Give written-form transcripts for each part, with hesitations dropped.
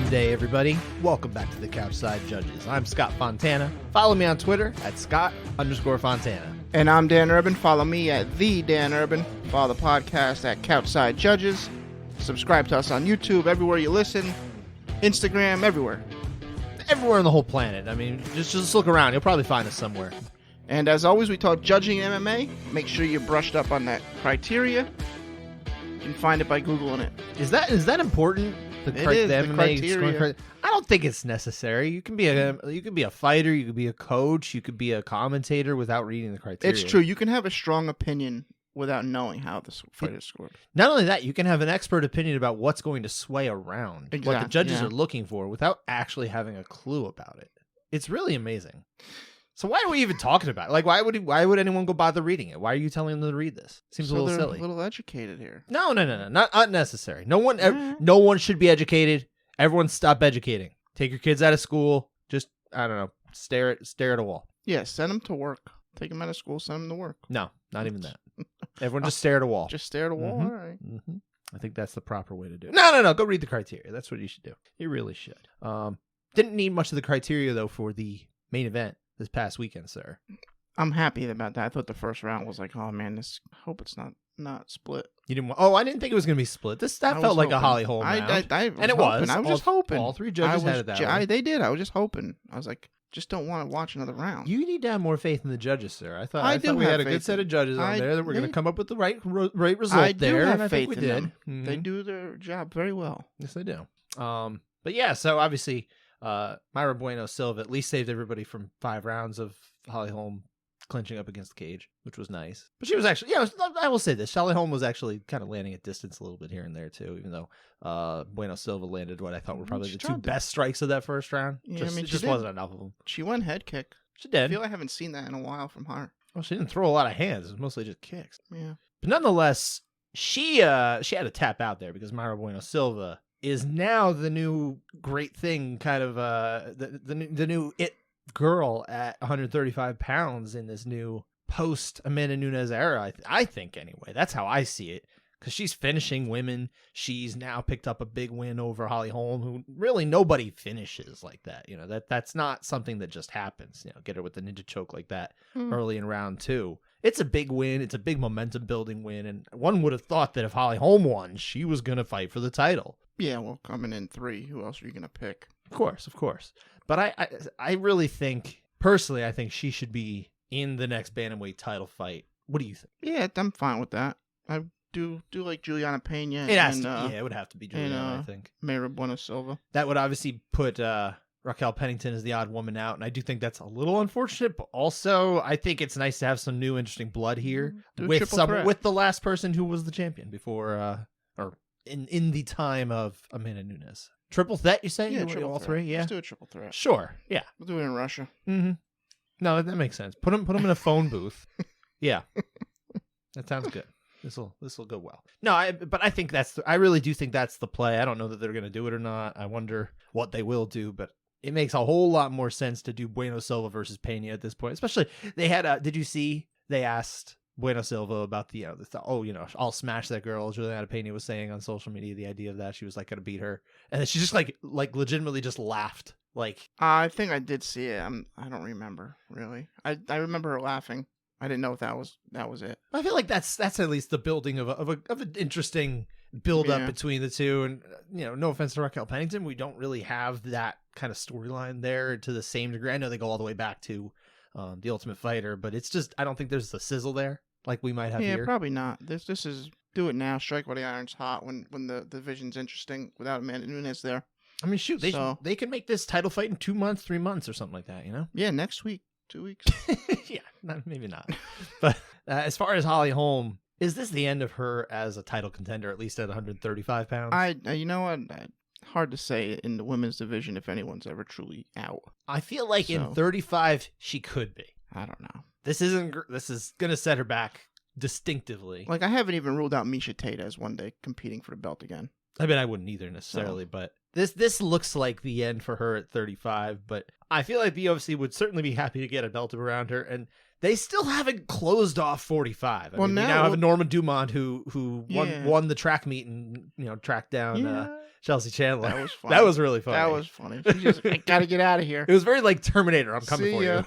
Monday, everybody. Welcome back to the Couchside Judges. I'm Scott Fontana. Follow me on Twitter at Scott_Fontana. And I'm Dan Urban. Follow me at the Dan Urban. Follow the podcast at Couchside Judges. Subscribe to us on YouTube, everywhere you listen. Instagram, everywhere. Everywhere on the whole planet. I mean, just look around. You'll probably find us somewhere. And as always, we talk judging MMA. Make sure you're brushed up on that criteria. You can find it by Googling it. Is that important? The MMA criteria. I don't think it's necessary. You can be a fighter, you could be a coach, you could be a commentator without reading the criteria. It's true. You can have a strong opinion without knowing how the fight is scored. Not only that, you can have an expert opinion about what's going to sway around, what the judges are looking for, without actually having a clue about it. It's really amazing. So why are we even talking about it? Like, why would anyone go bother reading it? Why are you telling them to read this? Seems a little silly. A little educated here. No, not unnecessary. No one should be educated. Everyone stop educating. Take your kids out of school. Just, I don't know, stare at a wall. Yeah, send them to work. Take them out of school, send them to work. No, not even that. Everyone just stare at a wall. Just stare at a wall? Mm-hmm. All right. Mm-hmm. I think that's the proper way to do it. No. Go read the criteria. That's what you should do. You really should. Didn't need much of the criteria, though, for the main event this past weekend, sir. I'm happy about that. I thought the first round was like, oh man, I hope it's not split. You didn't? I didn't think it was going to be split. That felt like a Holly Holm round. And it was. I was just hoping. All three judges had it that way. They did. I was just hoping. I was like, just don't want to watch another round. You need to have more faith in the judges, sir. I thought we had a good set of judges on there that were going to come up with the right result there. I do have faith in them. Mm-hmm. They do their job very well. Yes, they do. But yeah, so obviously, Mayra Bueno Silva at least saved everybody from 5 rounds of Holly Holm clinching up against the cage, which was nice. But she was actually, I will say this, Holly Holm was actually kind of landing at distance a little bit here and there too, even though Bueno Silva landed what I thought were probably the 2 best strikes of that first round. Yeah, it just wasn't enough of them. She went head kick. She did. I feel I haven't seen that in a while from her. Well, she didn't throw a lot of hands. It was mostly just kicks. Yeah. But nonetheless, she had to tap out there because Mayra Bueno Silva is now the new great thing, kind of the new it girl at 135 pounds in this new post Amanda Nunes era. I think anyway, that's how I see it, because she's finishing women. She's now picked up a big win over Holly Holm, who really nobody finishes like that. That's not something that just happens. Get her with the ninja choke like that early in round 2. It's a big win. It's a big momentum building win, and one would have thought that if Holly Holm won, she was going to fight for the title. Yeah, well, coming in 3, who else are you going to pick? Of course. But I really think, personally, I think she should be in the next bantamweight title fight. What do you think? Yeah, I'm fine with that. I do like Juliana Pena. It would have to be Juliana, I think. Mayra Bueno Silva. That would obviously put Raquel Pennington as the odd woman out, and I do think that's a little unfortunate, but also I think it's nice to have some new interesting blood here with the last person who was the champion before or in the time of Amanda Nunes. Triple threat, you say? Yeah, all 3. Yeah, let's do a triple threat. Sure. Yeah, we'll do it in Russia. Mm-hmm. No, that makes sense. Put them in a phone booth. Yeah, that sounds good. This will go well. No, but I think I really do think that's the play. I don't know that they're going to do it or not. I wonder what they will do, but it makes a whole lot more sense to do Bueno Silva versus Pena at this point. Especially they had did you see they asked Bueno Silva about I'll smash that girl. Juliana Pena was saying on social media the idea of that. She was like going to beat her. And then she just like legitimately just laughed. Like, I think I did see it. I don't remember really. I remember her laughing. I didn't know if that was it. I feel like that's at least the building of an interesting build up between the two. And no offense to Raquel Pennington, we don't really have that kind of storyline there to the same degree. I know they go all the way back to The Ultimate Fighter, but it's just I don't think there's the sizzle there like we might have here. Yeah, probably not. This is do it now. Strike while the iron's hot. When the division's interesting without Amanda Nunes there. I mean, shoot, they can make this title fight in 2 months, 3 months, or something like that. Yeah, next week, 2 weeks. Yeah, maybe not. But as far as Holly Holm, is this the end of her as a title contender, at least at 135 pounds? You know what? Hard to say in the women's division if anyone's ever truly out. I feel like in 35 she could be. I don't know. This is gonna set her back distinctively. Like, I haven't even ruled out Misha Tate as one day competing for the belt again. I mean, I wouldn't either necessarily, but this looks like the end for her at 35. But I feel like the UFC would certainly be happy to get a belt around her, and They still haven't closed off 45. I Well, mean, we now- now have Norma Dumont who Yeah. won the track meet and tracked down Chelsea Chandler. That was funny. That was really funny. That was funny. She just, I gotta get out of here. It was very like Terminator. I'm coming See for ya.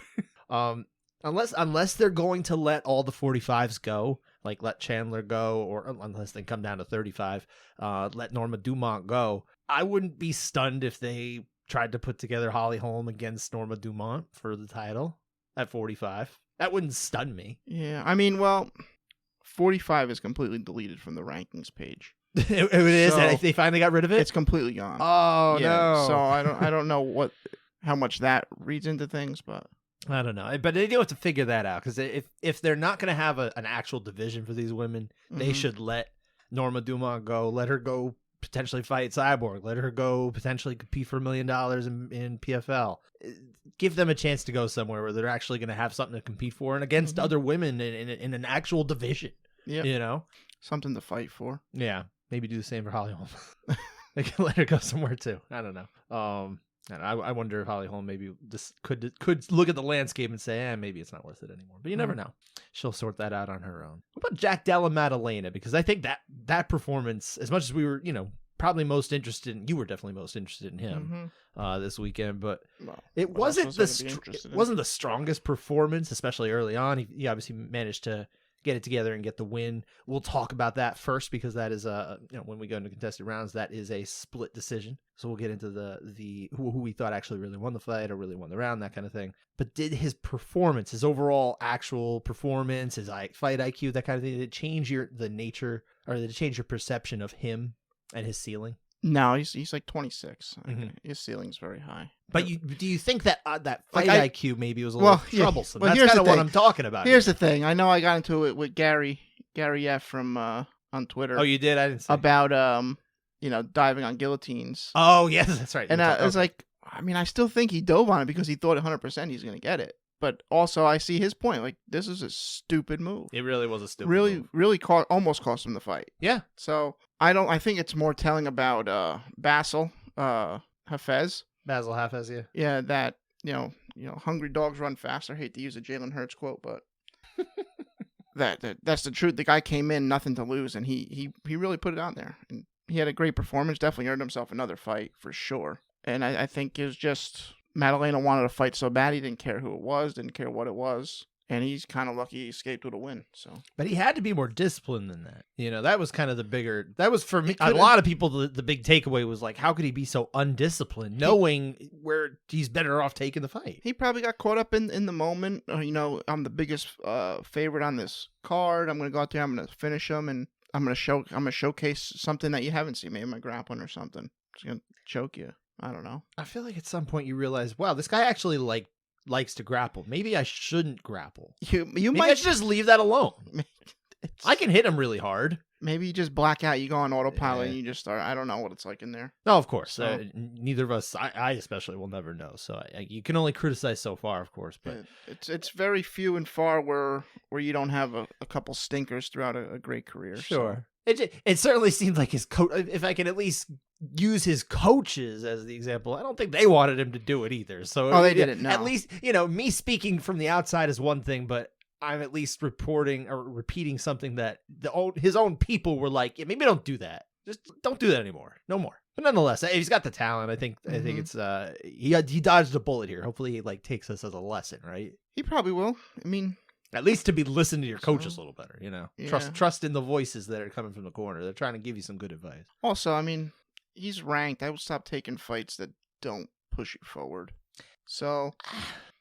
you. Unless they're going to let all the 45s go, like let Chandler go, or unless they come down to 35, let Norma Dumont go. I wouldn't be stunned if they tried to put together Holly Holm against Norma Dumont for the title at 45. That wouldn't stun me. Yeah, I mean, well, 45 is completely deleted from the rankings page. It is. So, They finally got rid of it. It's completely gone. Oh Yeah, no! So I don't know how much that reads into things, but I don't know. But they do have to figure that out, because if they're not going to have an actual division for these women, they should let Norma Dumont go. Let her go potentially fight Cyborg. Let her go potentially compete for $1 million in PFL. Give them a chance to go somewhere where they're actually going to have something to compete for and against other women in an actual division. yeah, You know? something to fight for. Yeah. Maybe do the same for Holly Holm. They can let her go somewhere too. I don't know. And I wonder if Holly Holm maybe this could look at the landscape and say, maybe it's not worth it anymore. But you never know. She'll sort that out on her own. What about Jack Della Maddalena? Because I think that performance, as much as we were, probably most interested in, you were definitely most interested in him this weekend, but it wasn't the strongest performance, especially early on. He obviously managed to get it together and get the win. We'll talk about that first, because that is when we go into contested rounds, that is a split decision. So we'll get into the who we thought actually really won the fight or really won the round, that kind of thing. But did his performance, his overall actual performance, his fight IQ, that kind of thing, did it change the nature, or did it change your perception of him and his ceiling? No, he's like 26. His ceiling's very high. But do you think that that fight Like IQ maybe was a little troublesome? Well, That's here's kind the of what thing. I'm talking about. Here's the thing. I know I got into it with Gary F from on Twitter. Oh, you did? I didn't see. About diving on guillotines. Oh, yes, that's right. And I was like, I mean, I still think he dove on it because he thought 100% he's going to get it. But also, I see his point. Like, this is a stupid move. It really was a stupid move. Really almost cost him the fight. Yeah. So I think it's more telling about Bassil, Hafez. Bassil Hafez, yeah. Yeah, that hungry dogs run faster. Hate to use a Jalen Hurts quote, but that's the truth. The guy came in nothing to lose, and he really put it out there. And he had a great performance. Definitely earned himself another fight for sure. And I think it was just Maddalena wanted to fight so bad he didn't care who it was, didn't care what it was. And he's kind of lucky he escaped with a win. So, but he had to be more disciplined than that. That was kind of the bigger. That was for me. A lot of people. The big takeaway was like, how could he be so undisciplined, knowing where he's better off taking the fight? He probably got caught up in the moment. I'm the biggest favorite on this card. I'm gonna go out there. I'm gonna finish him, and I'm gonna showcase something that you haven't seen. Maybe my grappling or something. Just gonna choke you. I don't know. I feel like at some point you realize, wow, this guy actually likes to grapple. Maybe I shouldn't grapple. You might just leave that alone. I can hit him really hard. Maybe you just black out. You go on autopilot and you just start. I don't know what it's like in there. No, of course. Neither of us, I especially, will never know. So you can only criticize so far, of course. But it's very few and far where you don't have a couple stinkers throughout a great career. Sure. So. It certainly seemed like his coach, if I can at least use his coaches as the example, I don't think they wanted him to do it either. So they didn't. No. At least, me speaking from the outside is one thing, but I'm at least reporting or repeating something that his own people were like, yeah, maybe don't do that. Just don't do that anymore. No more. But nonetheless, he's got the talent. I think it's he dodged a bullet here. Hopefully he takes this as a lesson, right? He probably will. I mean, at least to be listening to your coaches a little better, Yeah. Trust in the voices that are coming from the corner. They're trying to give you some good advice. Also, I mean, he's ranked. I would stop taking fights that don't push you forward. So,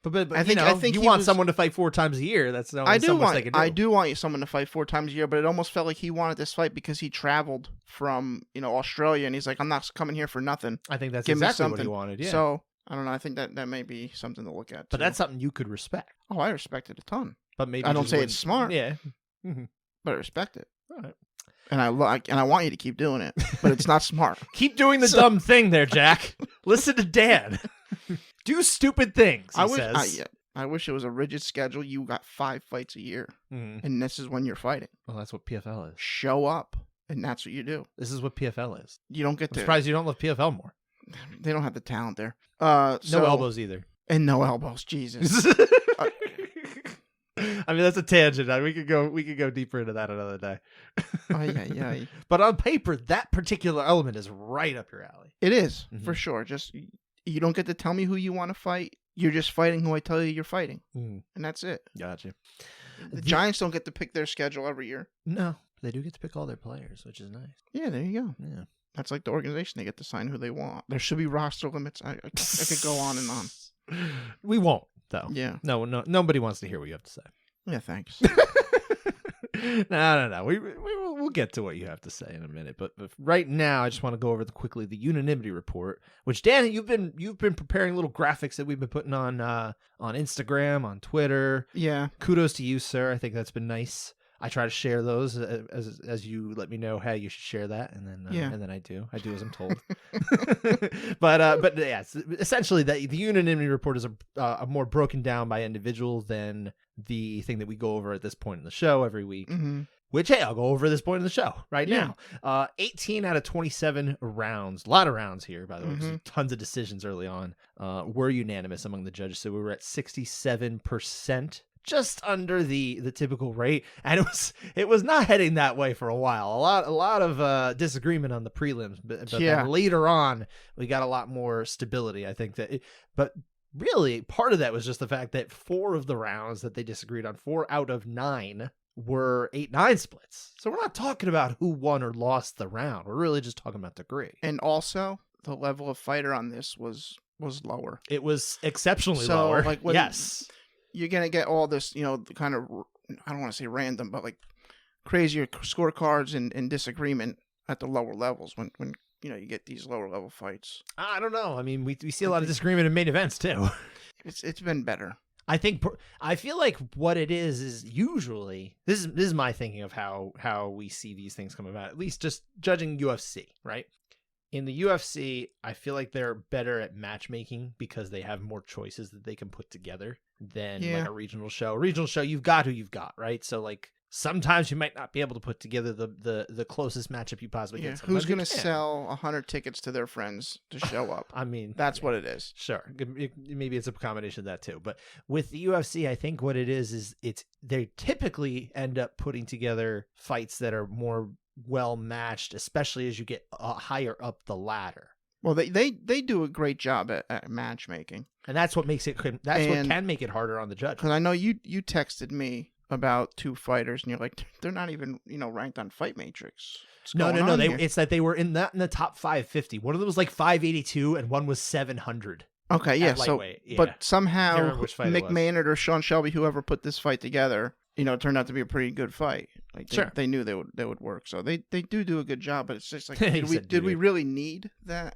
but I think you want someone to fight 4 times a year. That's the only they can do. I do want someone to fight 4 times a year, but it almost felt like he wanted this fight because he traveled from Australia, and he's like, I'm not coming here for nothing. I think that's Give exactly me what he wanted. Yeah. So I don't know. I think that may be something to look at. But that's something you could respect. Oh, I respect it a ton. But maybe I don't say it's smart. Yeah. But I respect it. All right. And I want you to keep doing it, but it's not smart. Keep doing the dumb thing there, Jack. Listen to Dan. Do stupid things, he says. I wish it was a rigid schedule. You got 5 fights a year, and this is when you're fighting. Well, that's what PFL is. Show up, and that's what you do. This is what PFL is. You don't get I'm surprised you don't love PFL more. They don't have the talent there. No elbows either. And no elbows, Jesus. I mean, that's a tangent. We could go deeper into that another day. Oh, yeah. But on paper, that particular element is right up your alley. It is, Mhm. for sure. Just, you don't get to tell me who you want to fight. You're just fighting who I tell you you're fighting. Mm. And that's it. Gotcha. The Giants don't get to pick their schedule every year. No, they do get to pick all their players, which is nice. Yeah, there you go. Yeah. That's like the organization. They get to sign who they want. There should be roster limits. I could go on and on. We won't, though. Yeah. No, nobody wants to hear what you have to say. Yeah, thanks. No. We'll get to what you have to say in a minute. But right now, I just want to go over quickly the unanimity report, which Dan, you've been preparing little graphics that we've been putting on Instagram, on Twitter. Yeah. Kudos to you, sir. I think that's been nice. I try to share those as you let me know, hey, you should share that, and then I do as I'm told. but yeah, essentially the unanimity report is a more broken down by individual than the thing that we go over at this point in the show every week. Mm-hmm. Which, hey, I'll go over this point in the show right now. 18 out of 27 rounds, a lot of rounds here, by the way, 'cause tons of decisions early on, were unanimous among the judges. So we were at 67%. Just under the typical rate, and it was not heading that way for a while. A lot of disagreement on the prelims, but then later on we got a lot more stability. I think but really part of that was just the fact that 4 of the rounds that they disagreed on, 4 out of 9 were 8-9 splits. So we're not talking about who won or lost the round. We're really just talking about degree. And also, the level of fighter on this was lower. It was exceptionally lower. Like yes. You're going to get all this, kind of, I don't want to say random, but like crazier scorecards and disagreement at the lower levels when you get these lower level fights. I don't know. I mean, we see a lot of disagreement in main events too. It's been better. I feel like what it is usually, this is my thinking of how we see these things come about, at least just judging UFC, right? In the UFC, I feel like they're better at matchmaking because they have more choices that they can put together than like a regional show. A regional show, you've got who you've got, right? So like sometimes you might not be able to put together the closest matchup you possibly can. Who's going to sell 100 tickets to their friends to show up? I mean, that's what it is. Sure. Maybe it's a combination of that too. But with the UFC, I think what it is they typically end up putting together fights that are more well matched, especially as you get higher up the ladder. Well, they do a great job at matchmaking, and that's what makes what can make it harder on the judge. Because I know you texted me about 2 fighters, and you're like, they're not even ranked on Fight Matrix. No. It's that they were in the top 550. One of them was like 582, and one was 700. Okay, yeah. So, but somehow Mick Maynard or Sean Shelby, whoever put this fight together, it turned out to be a pretty good fight. Like they knew they would work, so they do a good job. But it's just like, did we really need that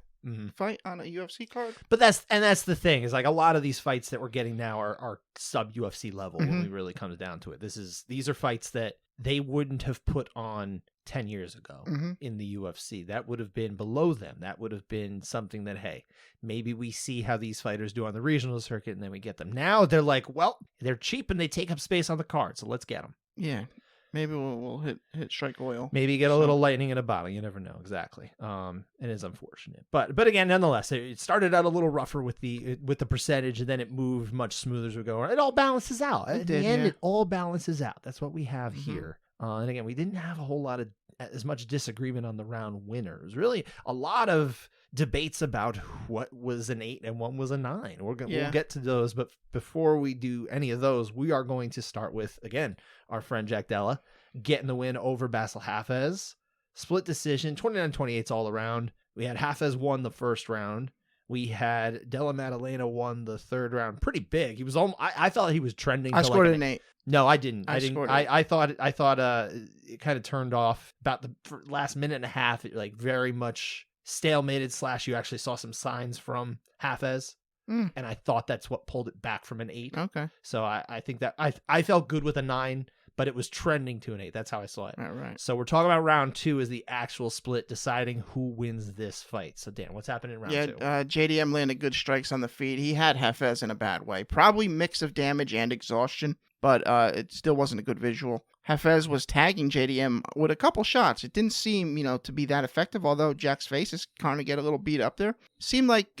fight on a UFC card? But that's the thing, is like a lot of these fights that we're getting now are sub UFC level when we really comes down to it. These are fights that they wouldn't have put on 10 years ago in the UFC. That would have been below them. That would have been something that, hey, maybe we see how these fighters do on the regional circuit and then we get them. Now they're like, well, they're cheap and they take up space on the card, so let's get them. Yeah. Maybe we'll hit strike oil. Maybe get a little lightning in a bottle. You never know. Exactly. It is unfortunate, but again, nonetheless, it started out a little rougher with the percentage, and then it moved much smoother as we go. It all balances out. At the end, it all balances out. That's what we have here. And again, we didn't have a whole lot of as much disagreement on the round winner. It was really a lot of debates about what was an 8 and one was a 9. We'll get to those, but before we do any of those, we are going to start with, again, our friend Jack Della getting the win over Bassil Hafez. Split decision, 29-28 all around. We had Hafez won the first round. We had Della Maddalena won the third round pretty big. He was I thought he was trending. I scored an 8. No, I didn't. I thought it kind of turned off about the last minute and a half. It like very much stalemated / you actually saw some signs from Hafez. And I thought that's what pulled it back from an 8. Okay. So I think that I felt good with a 9, but it was trending to an 8. That's how I saw it. All right. So we're talking about round 2 is the actual split deciding who wins this fight. So Dan, what's happening in round 2? JDM landed good strikes on the feet. He had Hafez in a bad way. Probably mix of damage and exhaustion, but it still wasn't a good visual. Hafez was tagging JDM with a couple shots. It didn't seem, to be that effective, although Jack's face is kind of get a little beat up there. Seemed like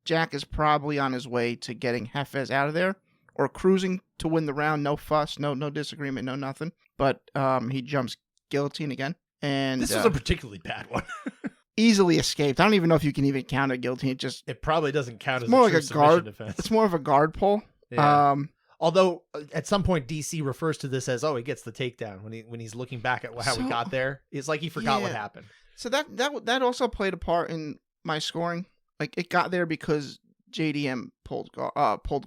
Jack is probably on his way to getting Hafez out of there, or cruising to win the round. No fuss, no disagreement, no nothing. But he jumps guillotine again. And this was a particularly bad one. Easily escaped. I don't even know if you can even count a guillotine. It probably doesn't count as more a like true a guard defense. It's more of a guard pull. Yeah. Although at some point DC refers to this as, he gets the takedown when he's looking back at how he got there. It's like he forgot what happened. So that also played a part in my scoring. Like it got there because JDM pulled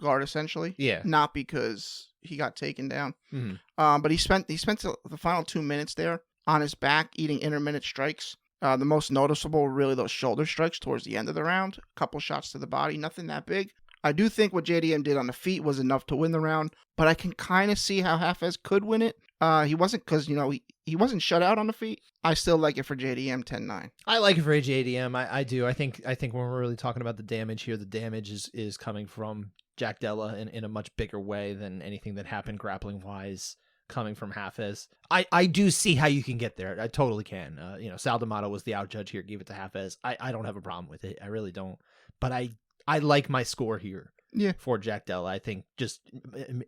guard essentially. Yeah. Not because he got taken down. Mm-hmm. But he spent the final 2 minutes there on his back eating intermittent strikes. The most noticeable were really those shoulder strikes towards the end of the round. A couple shots to the body, nothing that big. I do think what JDM did on the feet was enough to win the round, but I can kind of see how Hafez could win it. He wasn't, because he wasn't shut out on the feet. I still like it for JDM 10-9. I like it for JDM. I do. I think when we're really talking about the damage here, the damage is coming from Jack Della in a much bigger way than anything that happened grappling wise coming from Hafez. I do see how you can get there. I totally can. Sal D'Amato was the out judge here. Gave it to Hafez. I don't have a problem with it. I really don't. But I like my score here. Yeah. For Jack Della. I think just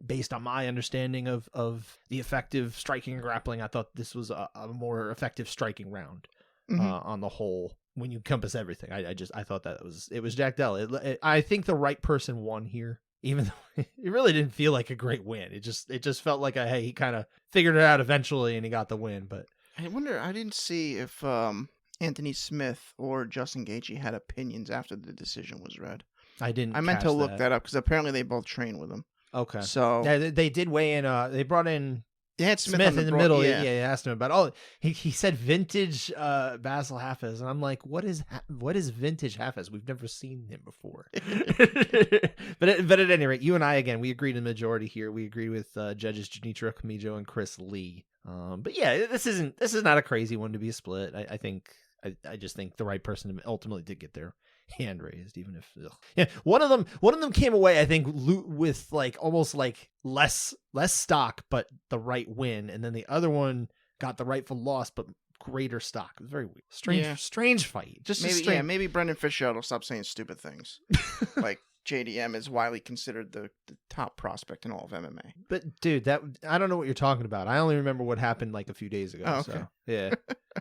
based on my understanding of the effective striking and grappling, I thought this was a more effective striking round on the whole. When you encompass everything, I thought that it was Jack Della. I think the right person won here, even though it really didn't feel like a great win. It just felt like hey, he kind of figured it out eventually and he got the win. But I wonder. I didn't see if Anthony Smith or Justin Gaethje had opinions after the decision was read. I didn't. I meant to look that up because apparently they both train with him. Okay. So yeah, they did weigh in. They brought in. They had Smith in the middle. Yeah, asked him about. He said vintage Bassil Hafez, and I'm like, what is vintage Hafez? We've never seen him before. but at any rate, you and I again, we agreed in the majority here. We agreed with judges Junichiro Kamijo and Chris Lee. But yeah, this is not a crazy one to be a split. I just think the right person ultimately did get their hand raised, even if one of them came away, I think, with like almost like less stock but the right win, and then the other one got the rightful loss but greater stock. It was very weird. Strange fight. Just maybe Brendan Fitzgerald will stop saying stupid things. Like JDM is widely considered the top prospect in all of MMA. But dude, I don't know what you're talking about. I only remember what happened like a few days ago. Oh, okay. So yeah.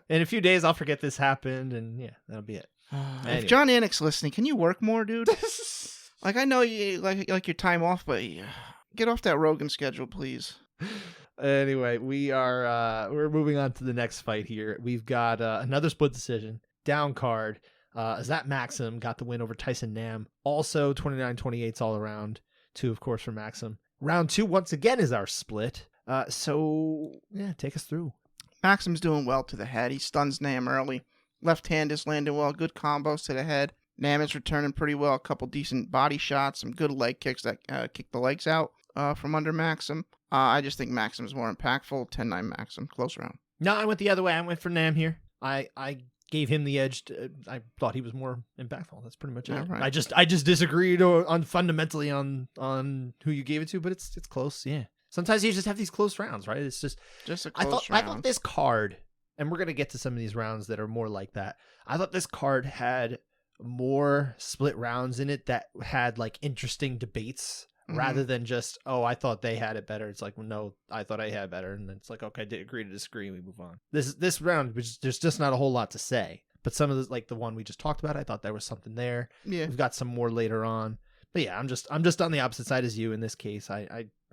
In a few days I'll forget this happened, and yeah, that'll be it. Anyway. If John Anik's listening, can you work more, dude? Like, I know you like your time off, but get off that Rogan schedule, please. Anyway, we're moving on to the next fight here. We've got another split decision, down card. Azat Maksum got the win over Tyson Nam. Also 29-28 all around. 2, of course, for Maksum. Round 2, once again, is our split. So, yeah, take us through. Maksum's doing well to the head. He stuns Nam early. Left hand is landing well. Good combos to the head. Nam is returning pretty well. A couple decent body shots. Some good leg kicks that kick the legs out from under Maksum. I just think Maksum is more impactful. 10-9 Maksum. Close round. No, I went the other way. I went for Nam here. I gave him the edge. I thought he was more impactful. That's pretty much it. Right. I just disagreed on fundamentally on who you gave it to, but it's close. Yeah. Sometimes you just have these close rounds, right? It's just a close round. I thought this card, and we're gonna get to some of these rounds that are more like that. I thought this card had more split rounds in it that had like interesting debates rather than just, I thought they had it better. It's like, well, no, I thought I had better, and it's like, okay, agree to disagree, and we move on. This round, there's just not a whole lot to say. But some of the, like the one we just talked about, I thought there was something there. Yeah, we've got some more later on. But yeah, I'm just on the opposite side as you in this case.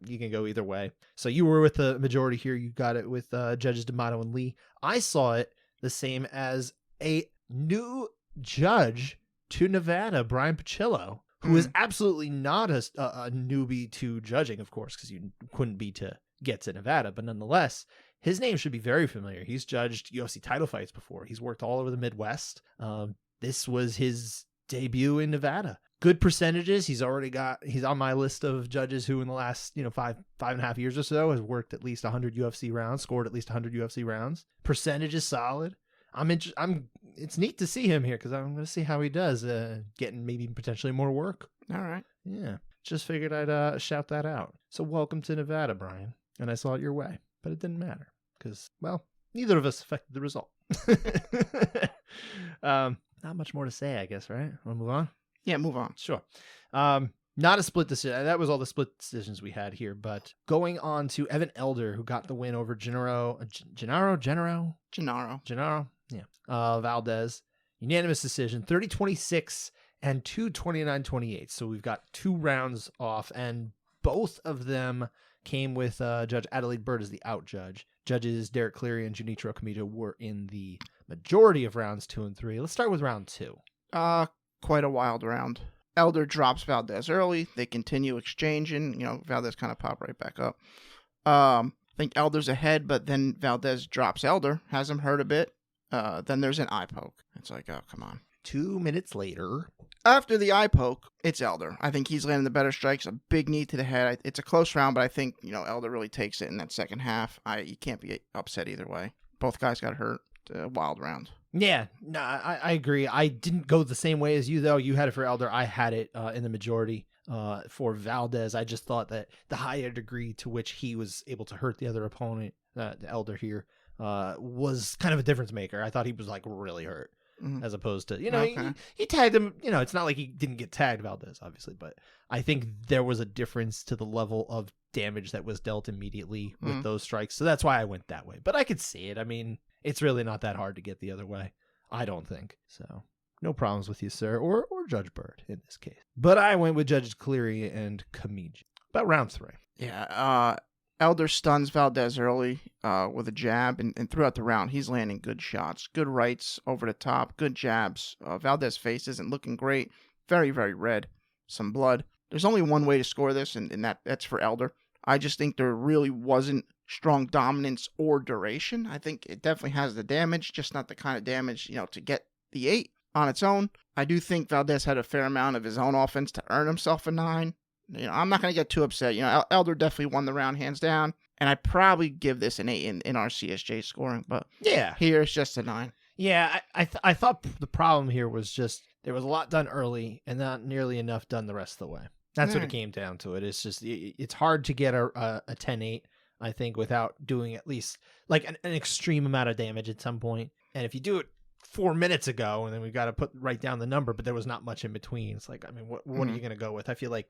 You can go either way. So you were with the majority here. You got it with judges D'Amato and Lee. I saw it the same as a new judge to Nevada, Brian Pacillo, who is absolutely not a newbie to judging, of course, because you couldn't be to get to Nevada. But nonetheless, his name should be very familiar. He's judged UFC title fights before. He's worked all over the Midwest. This was his debut in Nevada. Good percentages. He's on my list of judges who in the last, 5.5 years or so has worked at least 100 UFC rounds, scored at least 100 UFC rounds. Percentage is solid. It's neat to see him here because I'm going to see how he does, getting maybe potentially more work. All right. Yeah. Just figured I'd shout that out. So welcome to Nevada, Brian. And I saw it your way, but it didn't matter because, well, neither of us affected the result. Not much more to say, I guess, right? Want to move on? Yeah, move on. Sure. Not a split decision. That was all the split decisions we had here. But going on to Evan Elder, who got the win over Gennaro. Yeah. Valdez. Unanimous decision, 30-26 and 29-28. So we've got 2 rounds off, and both of them came with Judge Adelaide Bird as the out judge. Judges Derek Cleary and Junichiro Kamita were in the majority of rounds 2 and 3. Let's start with round 2. Quite a wild round. Elder drops Valdez early. They continue exchanging. Valdez kind of popped right back up. I think Elder's ahead, but then Valdez drops Elder, has him hurt a bit. Then there's an eye poke. It's like, oh, come on. 2 minutes later. After the eye poke, it's Elder. I think he's landing the better strikes. A big knee to the head. It's a close round, but I think, Elder really takes it in that second half. You can't be upset either way. Both guys got hurt. A wild round. Yeah, no, I agree. I didn't go the same way as you, though. You had it for Elder. I had it in the majority for Valdez. I just thought that the higher degree to which he was able to hurt the other opponent, the Elder here, was kind of a difference maker. I thought he was like really hurt, as opposed to, okay. he tagged him. It's not like he didn't get tagged, Valdez, obviously, but I think there was a difference to the level of damage that was dealt immediately with those strikes. So that's why I went that way. But I could see it. I mean, it's really not that hard to get the other way, I don't think. So no problems with you, sir, or Judge Bird in this case. But I went with Judges Cleary and Kamiji. About round 3. Yeah, Elder stuns Valdez early with a jab, and throughout the round, he's landing good shots, good rights over the top, good jabs. Valdez's face isn't looking great. Very, very red. Some blood. There's only one way to score this, and that's for Elder. I just think there really wasn't strong dominance or duration. I think it definitely has the damage, just not the kind of damage, to get the 8 on its own. I do think Valdez had a fair amount of his own offense to earn himself a 9. I'm not going to get too upset. Elder definitely won the round hands down, and I'd probably give this an 8 in our CSJ scoring, but yeah, here it's just a 9. Yeah, I thought the problem here was just there was a lot done early and not nearly enough done the rest of the way. That's what it came down to. It's just it's hard to get a 10-8, I think, without doing at least like an extreme amount of damage at some point. And if you do it 4 minutes ago, and then we've got to write down the number, but there was not much in between. It's like, I mean, what are you going to go with? I feel like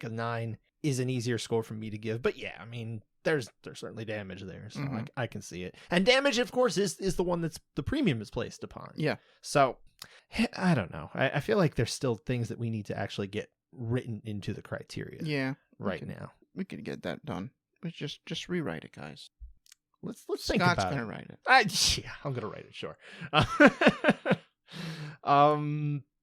a 9 is an easier score for me to give. But yeah, I mean, there's certainly damage there, so I can see it. And damage, of course, is the one that's the premium is placed upon. Yeah. So I don't know. I feel like there's still things that we need to actually get written into the criteria. Yeah. Now we could get that done. Let's just rewrite it, guys. Let's think about it. Scott's gonna write it. I'm gonna write it. Sure. I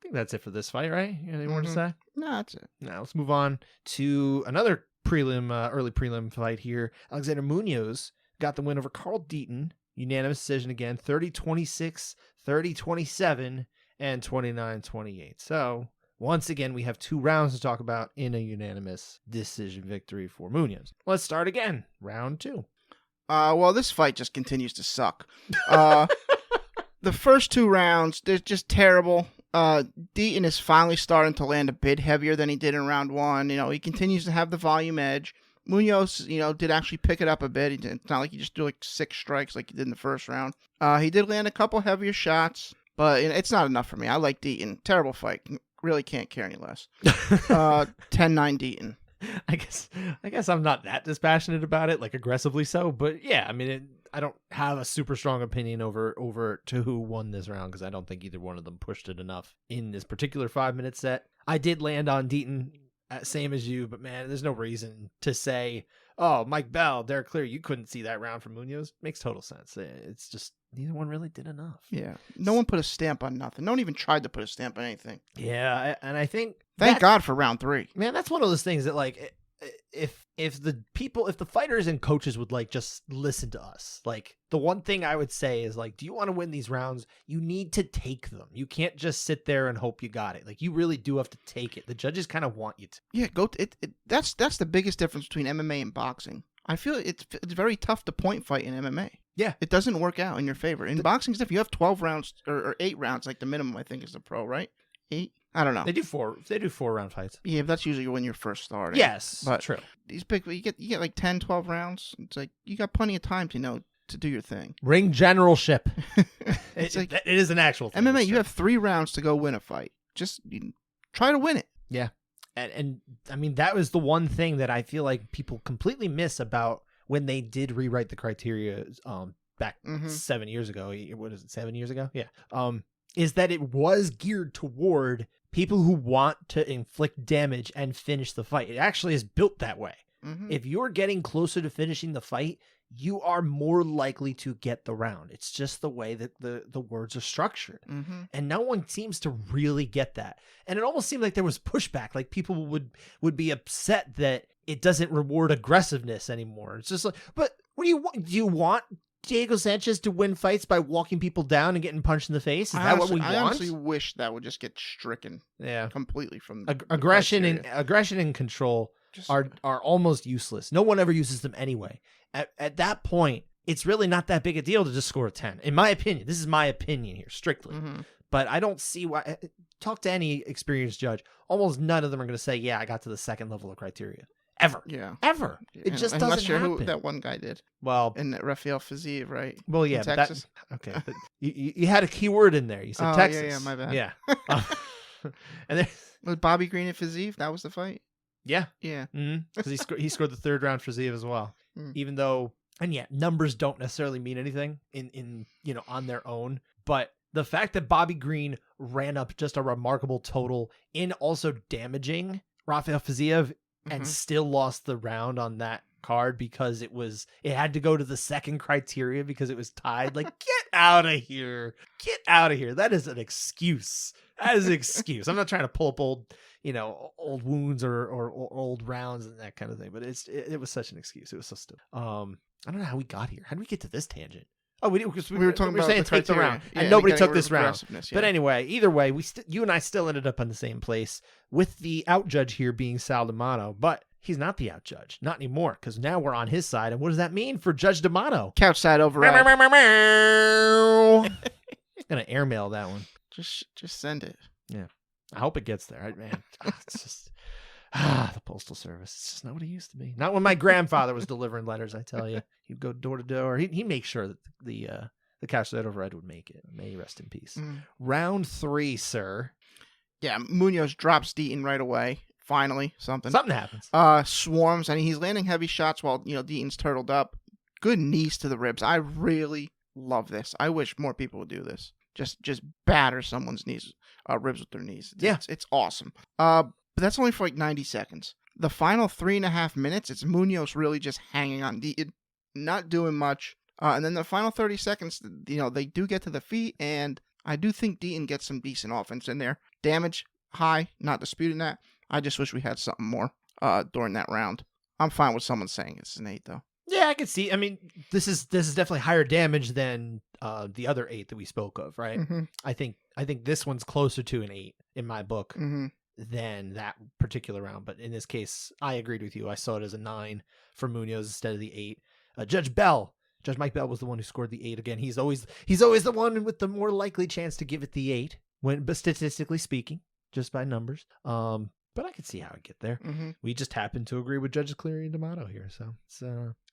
think that's it for this fight, right? Anything more to say? No, that's it. Now let's move on to another early prelim fight here. Alexander Munoz got the win over Carl Deaton. Unanimous decision again, 30-26, 30-27, and 29-28. So once again, we have 2 rounds to talk about in a unanimous decision victory for Munoz. Let's start again. Round 2. Well, this fight just continues to suck. The first 2 rounds, they're just terrible. Deaton is finally starting to land a bit heavier than he did in round 1. He continues to have the volume edge. Munoz, did actually pick it up a bit. It's not like he just threw like 6 strikes like he did in the first round. He did land a couple heavier shots, but it's not enough for me. I like Deaton. Terrible fight. Really can't care any less. 10-9 Deaton. I guess I'm not that dispassionate about it, like aggressively so, but yeah, I mean, I don't have a super strong opinion over to who won this round because I don't think either one of them pushed it enough in this particular 5-minute set. I did land on Deaton, same as you, but man, there's no reason to say, oh, Mike Bell, Derek Cleary, you couldn't see that round from Munoz. Makes total sense. It's just neither one really did enough. Yeah, no one put a stamp on nothing. No one even tried to put a stamp on anything. Yeah, and I think thank God for round 3. Man, that's one of those things that like if the fighters and coaches would like just listen to us, like the one thing I would say is like, do you want to win these rounds? You need to take them. You can't just sit there and hope you got it. Like you really do have to take it. The judges kind of want you to. Yeah, that's the biggest difference between MMA and boxing. I feel it's very tough to point fight in MMA. Yeah. It doesn't work out in your favor. In boxing stuff, you have 12 rounds or 8 rounds, like the minimum, I think, is the pro, right? 8? I don't know. They do 4-round fights. Yeah, but that's usually when you're first starting. Yes, but true. These big, you get like 10, 12 rounds. It's like you got plenty of time to do your thing. Ring generalship. It is an actual thing. MMA, you have 3 rounds to go win a fight. Just try to win it. Yeah. And I mean, that was the one thing that I feel like people completely miss about when they did rewrite the criteria back 7 years ago. What is it, 7 years ago? Yeah. Is that it was geared toward people who want to inflict damage and finish the fight. It actually is built that way. If you're getting closer to finishing the fight, you are more likely to get the round. It's just the way that the words are structured. And no one seems to really get that. And it almost seemed like there was pushback. Like people would be upset that it doesn't reward aggressiveness anymore. It's just like, but what do you want? Do you want Diego Sanchez to win fights by walking people down and getting punched in the face? Is that what we want? I honestly wish that would just get stricken completely from aggression and control are almost useless. No one ever uses them anyway. At that point, it's really not that big a deal to just score a 10. In my opinion, this is my opinion here, strictly. But I don't see why. Talk to any experienced judge. Almost none of them are going to say, yeah, I got to the second level of criteria. Ever. Yeah. Ever. It just doesn't happen. I'm not sure who that one guy did. Well. And Rafael Fiziev, right? Well, yeah. In Texas? Okay. But you had a key word in there. You said Texas. Yeah, my bad. Yeah. And was Bobby Green and Fiziev? That was the fight? Yeah. Yeah. Because he scored the third round for Fiziev as well. Even though, and yeah, numbers don't necessarily mean anything in on their own. But the fact that Bobby Green ran up just a remarkable total in also damaging Rafael Fiziev and still lost the round on that card because it had to go to the second criteria because it was tied. Like, get out of here. Get out of here. That is an excuse. That is an excuse. I'm not trying to pull up old old wounds or old rounds and that kind of thing, but it was such an excuse. It was so stupid. I don't know how we got here. How did we get to this tangent? Oh, we were talking about saying take the round, and nobody took this round. Yeah. But anyway, either way, you and I still ended up in the same place with the out judge here being Sal D'Amato, but he's not the out judge, not anymore, because now we're on his side. And what does that mean for Judge D'Amato? Couch side override. Gonna airmail that one. Just send it. Yeah, I hope it gets there. Man, it's just the postal service. It's just not what it used to be. Not when my grandfather was delivering letters. I tell you, he'd go door to door. He'd make sure that the couch side override would make it. May he rest in peace. Round 3, sir. Yeah, Munoz drops Deaton right away. Finally, something happens. Swarms, and he's landing heavy shots while Deaton's turtled up. Good knees to the ribs. I really love this. I wish more people would do this. Just batter someone's ribs with their knees. It's awesome. But that's only for like 90 seconds. The final 3.5 minutes, it's Munoz really just hanging on Deaton, not doing much. And then the final 30 seconds, they do get to the feet, and I do think Deaton gets some decent offense in there. Damage high, not disputing that. I just wish we had something more during that round. I'm fine with someone saying it's an 8, though. Yeah, I can see. I mean, this is definitely higher damage than the other 8 that we spoke of, right? I think this one's closer to an 8 in my book than that particular round. But in this case, I agreed with you. I saw it as a 9 for Munoz instead of the 8. Judge Mike Bell was the one who scored the 8 again. He's always the one with the more likely chance to give it the 8 but statistically speaking, just by numbers. But I could see how I get there. We just happen to agree with Judges Cleary and D'Amato here, so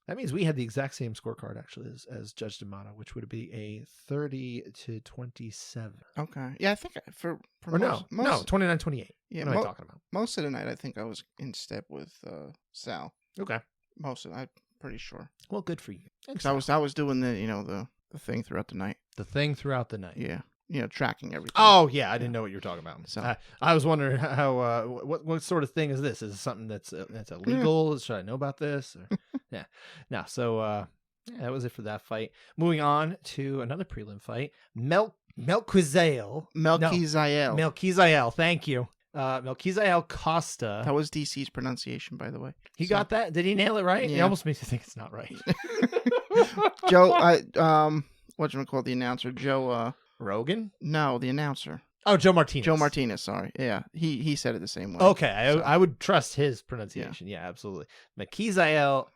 that means we had the exact same scorecard actually as Judge D'Amato, which would be a 30-27. Okay, yeah, I think for most 29-28. Yeah, what am I talking about? Most of the night, I think I was in step with Sal. Okay, most of it, I'm pretty sure. Well, good for you. Because I was doing the thing throughout the night. The thing throughout the night. Yeah. Tracking everything. Oh, yeah. I didn't know what you were talking about. So I was wondering how, what sort of thing is this? Is it something that's illegal? Yeah. Should I know about this? Or, yeah. No. So, that was it for that fight. Moving on to another prelim fight. Melquizael. Thank you. Melquizael Costa. That was DC's pronunciation, by the way. He got that? Did he nail it right? Yeah. He almost makes me think it's not right. Joe, whatchamacallit, the announcer, Joe, Rogan? No, the announcer. Oh, Joe Martinez. Sorry. Yeah, he said it the same way. Okay, I would trust his pronunciation. Yeah, absolutely. Melquizael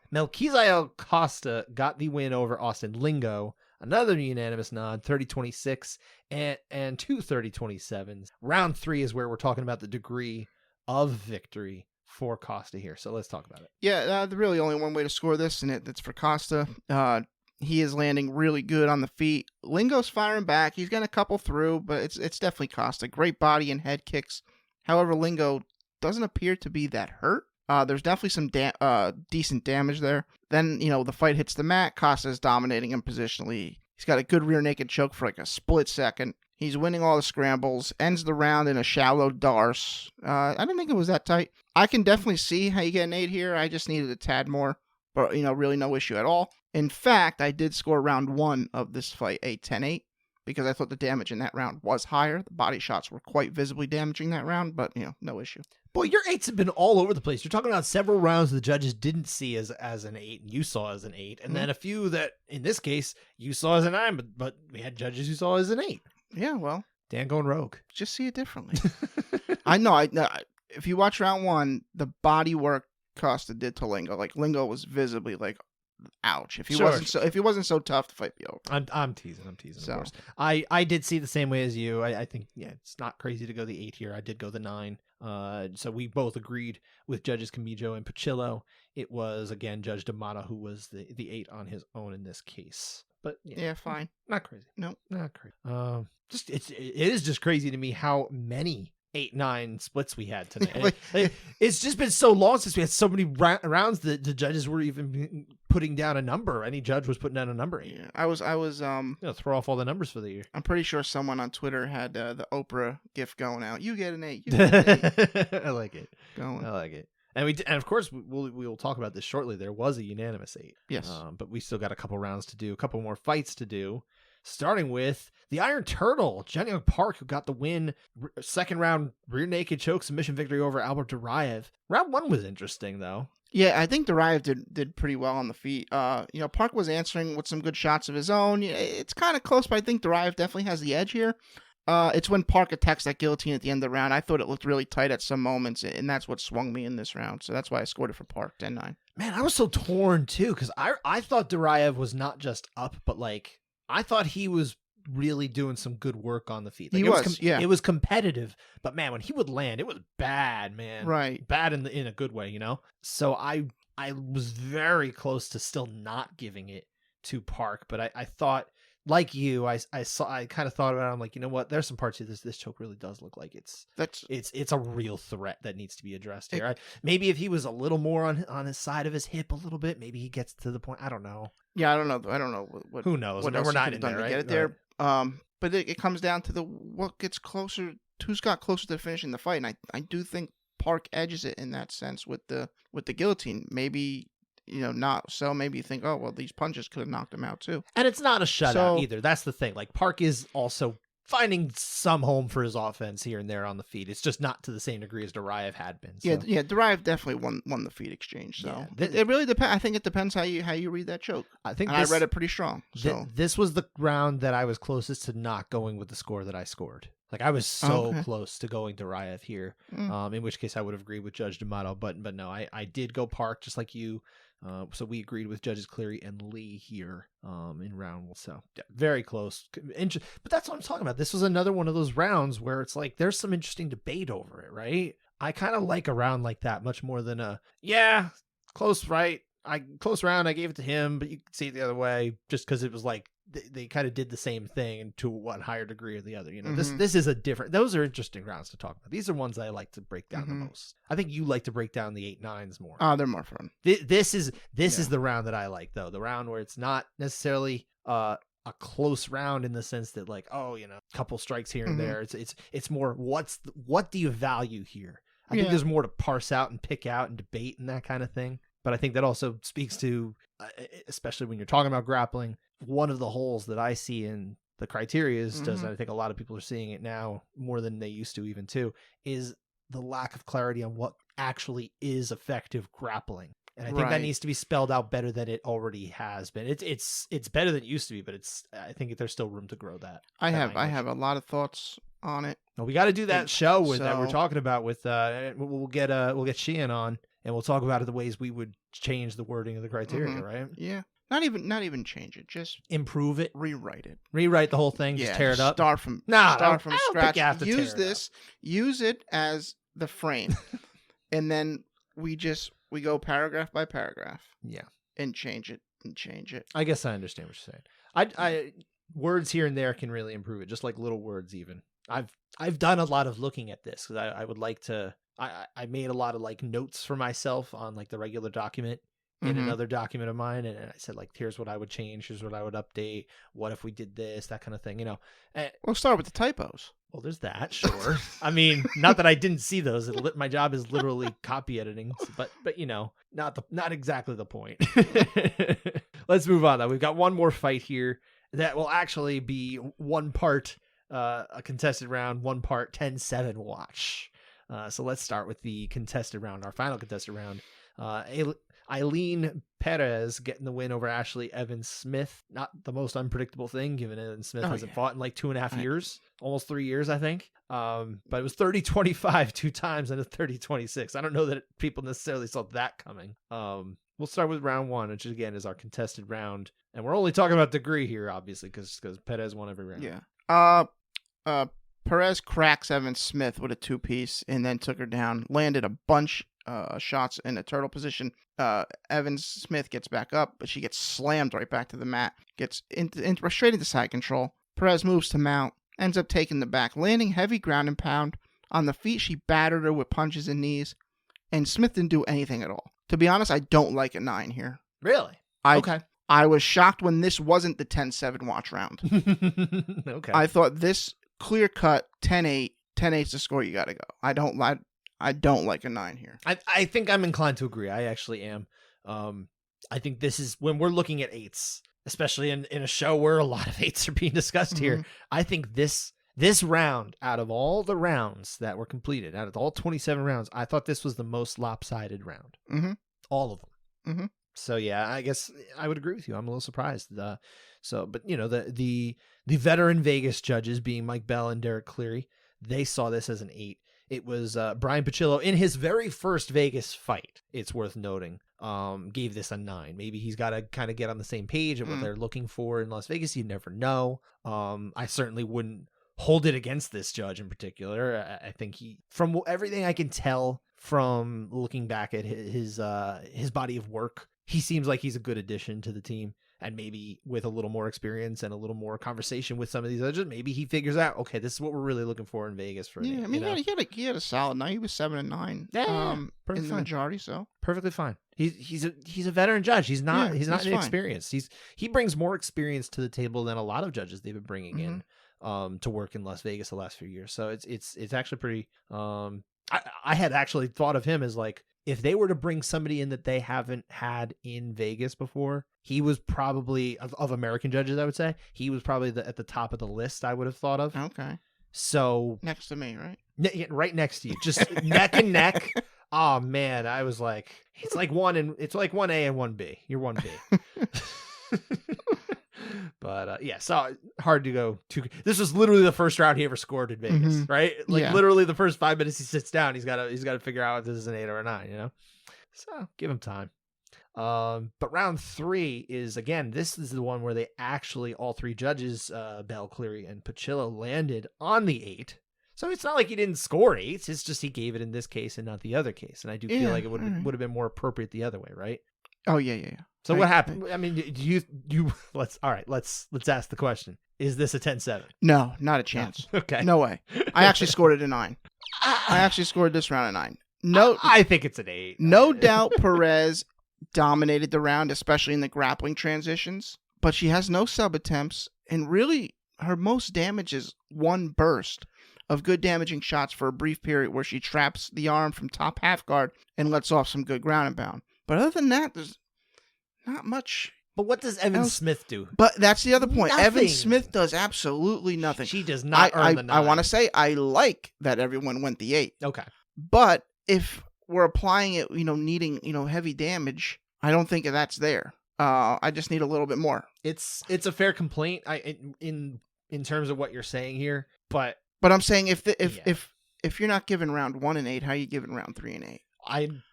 Costa got the win over Austin Lingo. Another unanimous nod, 30-26 and 2 30-27s. Round 3 is where we're talking about the degree of victory for Costa here. So let's talk about it. Yeah, the really only one way to score this, and it's for Costa. He is landing really good on the feet. Lingo's firing back. He's getting a couple through, but it's definitely Costa. Great body and head kicks. However, Lingo doesn't appear to be that hurt. There's definitely some decent damage there. Then, the fight hits the mat. Costa's dominating him positionally. He's got a good rear naked choke for like a split second. He's winning all the scrambles. Ends the round in a shallow darce. I didn't think it was that tight. I can definitely see how you get an 8 here. I just needed a tad more. But, really no issue at all. In fact, I did score round 1 of this fight a 10-8. Because I thought the damage in that round was higher. The body shots were quite visibly damaging that round, but, no issue. Boy, your 8s have been all over the place. You're talking about several rounds the judges didn't see as an 8, and you saw as an 8, and then a few that, in this case, you saw as a 9, but we had judges who saw as an 8. Yeah, well. Dan going rogue. Just see it differently. I know. If you watch round 1, the body work Costa did to Lingo. Like, Lingo was visibly like, ouch. If he wasn't so tough, the fight be over. I'm teasing, so. Of course. I did see the same way as you. I think, it's not crazy to go the 8 here. I did go the 9. So we both agreed with judges Camijo and Pachillo. It was, again, Judge D'Amato who was the 8 on his own in this case. But yeah, fine. Not crazy. No, not crazy. It is just crazy to me how many 8-9 splits we had tonight. It's just been so long since we had so many rounds that the judges were even putting down a number. Any judge was putting down a number. Yeah, I was throw off all the numbers for the year. I'm pretty sure someone on Twitter had the Oprah gif going out. You get an 8. You get an 8. I like it. I like it. And of course we'll talk about this shortly. There was a unanimous 8. Yes. But we still got a couple rounds to do, a couple more fights to do. Starting with the Iron Turtle, Jenny Park, who got the win. Second round rear naked choke submission victory over Albert Duraev. Round 1 was interesting though. Yeah, I think Duraev did pretty well on the feet. Park was answering with some good shots of his own. It's kind of close, but I think Duraev definitely has the edge here. It's when Park attacks that guillotine at the end of the round. I thought it looked really tight at some moments, and that's what swung me in this round. So that's why I scored it for Park, 10-9. Man, I was so torn too, because I thought Duraev was not just up, but I thought he was really doing some good work on the feet. It was competitive, but man, when he would land, it was bad, man. Right. Bad in a good way, So I was very close to still not giving it to Park, but I thought, like you, I kind of thought about it. I'm like, you know what? There's some parts of this choke really does look like it's a real threat that needs to be addressed here. Maybe if he was a little more on his side of his hip a little bit, maybe he gets to the point. I don't know. Yeah, I don't know. What, who knows? What we're not in there, there, right? Get it there. But it comes down to what gets closer. Who's got closer to finishing the fight? And I do think Park edges it in that sense with the guillotine. Maybe. Not so. Maybe you think, oh, well, these punches could have knocked him out too. And it's not a shutout either. That's the thing. Park is also finding some home for his offense here and there on the feet. It's just not to the same degree as Duraev had been. So. Yeah, Duraev definitely won the feet exchange. So it really depends. I think it depends how you read that choke. I read it pretty strong. So this was the round that I was closest to not going with the score that I scored. I was so close to going Duraev here. In which case I would have agreed with Judge D'Amato, but no, I did go Park just like you. So we agreed with Judges Cleary and Lee here in round 1. So yeah, very close. But that's what I'm talking about. This was another one of those rounds where it's there's some interesting debate over it, right? I kind of like a round like that much more than close, right? Close round, I gave it to him, but you can see it the other way just because it was they kind of did the same thing and to one higher degree or the other. This is a different. Those are interesting rounds to talk about. These are ones that I like to break down the most. I think you like to break down the 8-9s more. Oh, they're more fun. This is the round that I like though. The round where it's not necessarily a close round in the sense that couple strikes here and there. It's more what do you value here? I think there's more to parse out and pick out and debate and that kind of thing. But I think that also speaks to, especially when you're talking about grappling, one of the holes that I see in the criteria is, and I think a lot of people are seeing it now more than they used to even too, is the lack of clarity on what actually is effective grappling. And I think that needs to be spelled out better than it already has been. It's better than it used to be, but I think there's still room to grow that. I have a lot of thoughts on it. Well, we got to do that show that we're talking about with we'll get Sheehan on. And we'll talk about the ways we would change the wording of the criteria, right? Yeah. Not even change it. Just improve it. Rewrite it. Rewrite the whole thing. Just tear it up. Start from scratch. Use it as the frame. And then we go paragraph by paragraph. Yeah. And change it. I guess I understand what you're saying. I words here and there can really improve it, just like little words even. I've done a lot of looking at this because I would like to I made a lot of like notes for myself on like the regular document in another document of mine, and I said like, here's what I would change, here's what I would update, what if we did this, that kind of thing, you know. We'll start with the typos. Well, there's that, sure. I mean, not that I didn't see those. My job is literally copy editing, but you know, not exactly the point. Let's move on though. We've got one more fight here that will actually be one part a contested round, one part 10-7 watch. So let's start with the contested round, our final contested round. Eileen Perez getting the win over Ashley Evans Smith. Not the most unpredictable thing, given Evans Smith hasn't fought in like 2.5 years, almost 3 years, I think. But it was 30-25 two times and a 30-26. I don't know that people necessarily saw that coming. We'll start with round one, which again is our contested round. And we're only talking about degree here, obviously, because Perez won every round. Yeah. Perez cracks Evans Smith with a 2-piece and then took her down, landed a bunch shots in a turtle position. Evans Smith gets back up, but she gets slammed right back to the mat, gets straight into side control. Perez moves to mount, ends up taking the back, landing heavy ground and pound. On the feet, she battered her with punches and knees, and Smith didn't do anything at all. To be honest, I don't like a 9 here. Really? Okay. I was shocked when this wasn't the 10-7 watch round. Okay. I thought this clear-cut 10-8, 10-8's the score you got to go. I don't like a 9 here. I think I'm inclined to agree. I actually am. I think this is when we're looking at 8s, especially in a show where a lot of 8s are being discussed here. I think this round, out of all the rounds that were completed, out of all 27 rounds, I thought this was the most lopsided round. All of them. So yeah, I guess I would agree with you. I'm a little surprised. But you know, the veteran Vegas judges, being Mike Bell and Derek Cleary, they saw this as an 8. It was Brian Pacillo in his very first Vegas fight. It's worth noting. Gave this a 9. Maybe he's got to kind of get on the same page of what they're looking for in Las Vegas. You never know. I certainly wouldn't hold it against this judge in particular. I think from everything I can tell from looking back at his body of work, he seems like he's a good addition to the team. And maybe with a little more experience and a little more conversation with some of these judges, maybe he figures out, okay, this is what we're really looking for in Vegas. For I mean, he had a solid night. He was 7-9. In the majority, so perfectly fine. He's a veteran judge. He's not inexperienced. He brings more experience to the table than a lot of judges they've been bringing in to work in Las Vegas the last few years. So it's actually pretty. I had actually thought of him as like, if they were to bring somebody in that they haven't had in Vegas before, he was probably, of American judges, I would say, he was probably at the top of the list I would have thought of. Okay. So next to me, right? Right next to you, just neck and neck. Oh man, I was like, it's like 1A and 1B. You're 1B. But yeah, so hard to go to. This was literally the first round he ever scored in Vegas, right? Like literally the first 5 minutes he sits down, he's got to figure out if this is an 8 or a 9, you know. So give him time. But round 3 is, again, this is the one where they actually, all 3 judges, Bell, Cleary, and Pacillo, landed on the 8. So it's not like he didn't score 8s. It's just he gave it in this case and not the other case. And I do feel like it would have been more appropriate the other way, right? Oh yeah. So what happened? I mean, do you let's ask the question. Is this a 10-7? No, not a chance. Okay. No way. I actually scored it a 9. I actually scored this round a 9. No, I think it's an 8. No doubt Perez dominated the round, especially in the grappling transitions, but she has no sub attempts, and really her most damage is one burst of good damaging shots for a brief period where she traps the arm from top half guard and lets off some good ground and pound. But other than that, there's not much. But what does Evan Smith do? But that's the other point. Nothing. Evan Smith does absolutely nothing. She does not earn the 9. I want to say I like that everyone went the 8. Okay. But if we're applying it, needing, heavy damage, I don't think that's there. I just need a little bit more. It's a fair complaint in terms of what you're saying here, but I'm saying if you're not giving round 1 and 8, how are you giving round 3 and 8?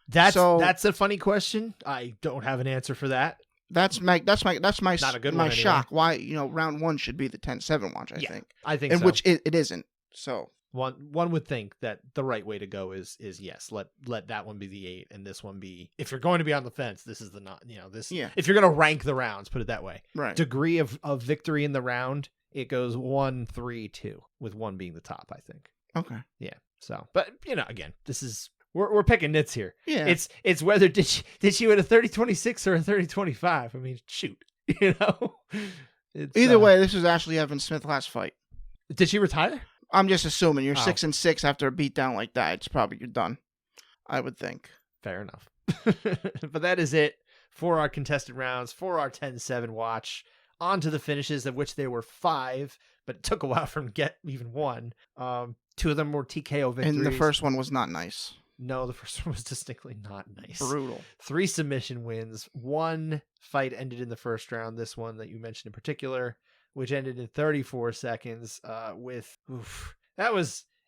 That's a funny question. I don't have an answer for that. That's my not a good one shock. Why round 1 should be the 10-7 watch? I think, so. Which it isn't. So one would think that the right way to go is yes, let that one be the 8 and this one be, if you're going to be on the fence, this is the not, this. Yeah. If you're going to rank the rounds, put it that way. Right. Degree of victory in the round, it goes 1, 3, 2, with 1 being the top, I think. Okay. Yeah. So, but again, this is we're picking nits here. Yeah. It's whether did she win a 30-26 or a 30-25. I mean, shoot, you know. Either way, this was Ashley Evans' Smith's last fight. Did she retire? I'm just assuming you're 6-6 after a beatdown like that. It's probably you're done. I would think. Fair enough. But that is it for our contested rounds, for our 10-7 watch. On to the finishes, of which there were 5, but it took a while for them to get even one. 2 of them were TKO victories. And the first one was not nice. No, the first one was distinctly not nice. Brutal. 3 submission wins. 1 fight ended in the first round. This one that you mentioned in particular, which ended in 34 seconds.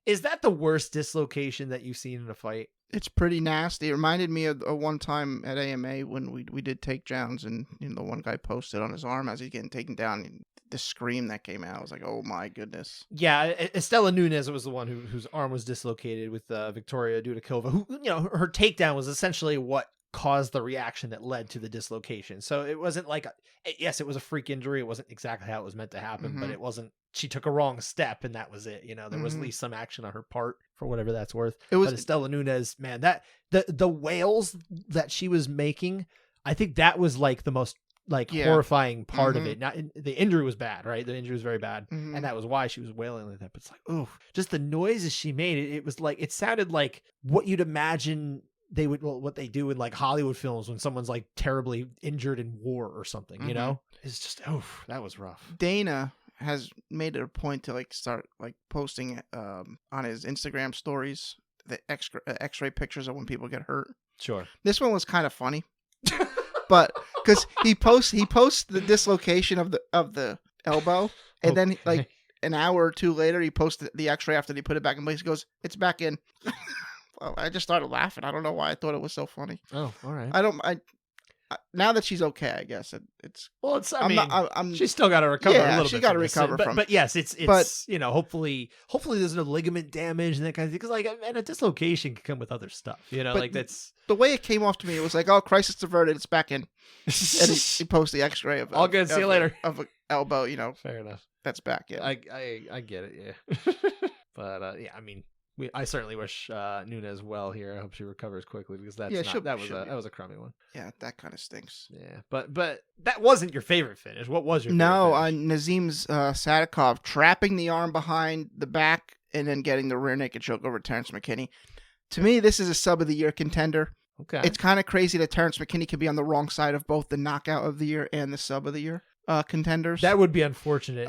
Is that the worst dislocation that you've seen in a fight? It's pretty nasty. It reminded me of one time at AMA when we did takedowns, and the one guy posted on his arm as he's getting taken down. And the scream that came out, I was like, "Oh my goodness!" Yeah, Estela Nunes was the one whose arm was dislocated with Victoria Dudakova, who her takedown was essentially what caused the reaction that led to the dislocation. So it wasn't like yes, it was a freak injury. It wasn't exactly how it was meant to happen, but it wasn't. She took a wrong step, and that was it. There was at least some action on her part, for whatever that's worth. But Estela Nunes, man, that the wails that she was making, I think that was like the most horrifying part of it. Not the injury was bad, right? The injury was very bad, and that was why she was wailing like that. But it's like, oh, just the noises she made. It was like it sounded like what you'd imagine they would, what they do in like Hollywood films when someone's like terribly injured in war or something. It's just that was rough. Dana has made it a point to like start like posting on his Instagram stories the X-ray pictures of when people get hurt. Sure. This one was kind of funny, but because he posts the dislocation of the elbow, and then like an hour or two later he posted the X-ray after he put it back in place. He goes, "It's back in." Well, I just started laughing. I don't know why I thought it was so funny. Oh, all right. I now that she's okay, I guess it's. Well, it's. She's still got to recover a little bit. She got to recover from. But yes, it's. Hopefully there's no ligament damage and that kind of thing. Because a dislocation can come with other stuff. That's the way it came off to me. It was like, oh, crisis averted. It's back in. And he posts the X-ray of all good. See you later. Of an elbow. Fair enough. That's back. Yeah. I get it. Yeah. But I certainly wish Nunes well here. I hope she recovers quickly because that was a crummy one. Yeah, that kind of stinks. Yeah, but that wasn't your favorite finish. What was your favorite finish? Nazim's Sadikov trapping the arm behind the back and then getting the rear naked choke over Terrence McKinney. To me, this is a sub of the year contender. Okay, it's kind of crazy that Terrence McKinney could be on the wrong side of both the knockout of the year and the sub of the year contenders. That would be unfortunate.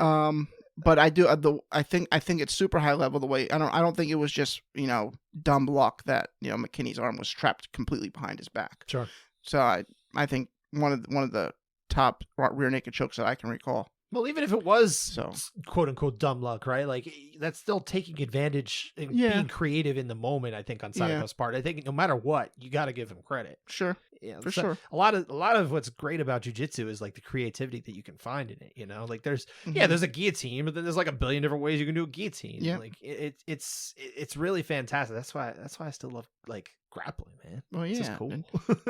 But I think it's super high level the way I don't think it was just dumb luck that McKinney's arm was trapped completely behind his back. Sure. So I think one of the top rear naked chokes that I can recall. Well, even if it was quote unquote dumb luck, right? Like that's still taking advantage and being creative in the moment. I think on Sadikov's part. I think no matter what, you got to give him credit. Sure. Yeah, for sure. A lot of what's great about jiu-jitsu is like the creativity that you can find in it. Like there's there's a guillotine, but then there's like a billion different ways you can do a guillotine. Yeah. Like it's really fantastic. That's why I still love like grappling, man. Well, yeah, it's just cool.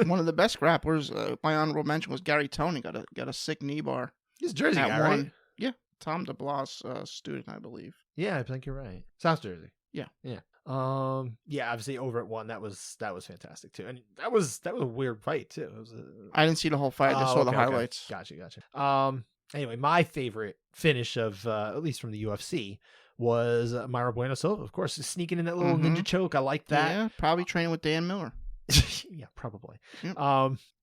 One of the best grapplers, my honorable mention was Gary Tony. Got a sick knee bar. He's a Jersey guy, right? Yeah, Tom DeBlas student, I believe. Yeah, I think you're right. South Jersey. Yeah. Obviously over at 1, that was fantastic too, and that was a weird fight too. I didn't see the whole fight. I just saw the highlights. Okay. Gotcha. Anyway, my favorite finish of at least from the UFC was Mayra Bueno Silva, of course, sneaking in that little ninja choke. I like that. Yeah, probably training with Dan Miller. Yeah, probably. Yep.